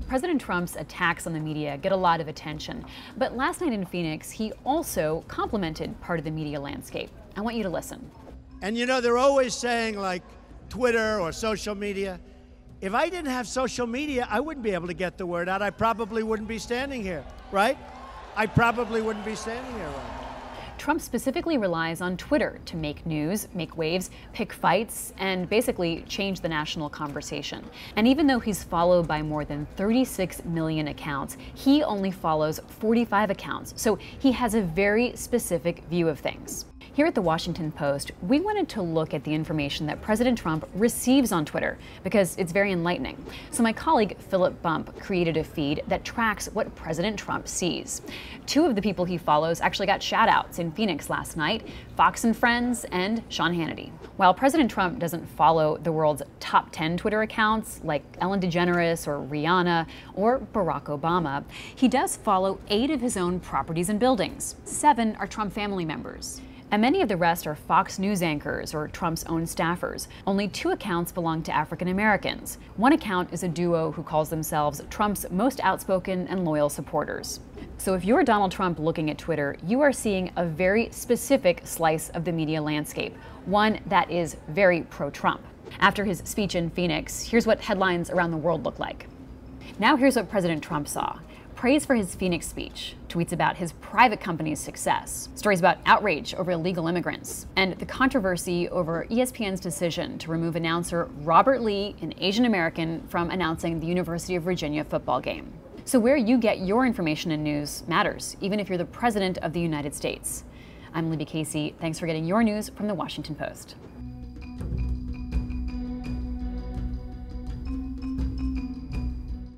President Trump's attacks on the media get a lot of attention, but last night in Phoenix, he also complimented part of the media landscape. I want you to listen. And you know, they're always saying, like, Twitter or social media. If I didn't have social media, I wouldn't be able to get the word out. I probably wouldn't be standing here, right? I probably wouldn't be standing here right now. Trump specifically relies on Twitter to make news, make waves, pick fights, and basically change the national conversation. And even though he's followed by more than 36 million accounts, he only follows 45 accounts. So he has a very specific view of things. Here at the Washington Post, we wanted to look at the information that President Trump receives on Twitter because it's very enlightening. So my colleague Philip Bump created a feed that tracks what President Trump sees. Two of the people he follows actually got shout-outs in Phoenix last night, Fox and Friends and Sean Hannity. While President Trump doesn't follow the world's top 10 Twitter accounts like Ellen DeGeneres or Rihanna or Barack Obama, he does follow 8 of his own properties and buildings. 7 are Trump family members. And many of the rest are Fox News anchors or Trump's own staffers. Only 2 accounts belong to African Americans. One account is a duo who calls themselves Trump's most outspoken and loyal supporters. So if you're Donald Trump looking at Twitter, you are seeing a very specific slice of the media landscape, one that is very pro-Trump. After his speech in Phoenix, here's what headlines around the world look like. Now here's what President Trump saw. Praise for his Phoenix speech, tweets about his private company's success, stories about outrage over illegal immigrants, and the controversy over ESPN's decision to remove announcer Robert Lee, an Asian American, from announcing the University of Virginia football game. So where you get your information and news matters, even if you're the President of the United States. I'm Libby Casey. Thanks for getting your news from the Washington Post.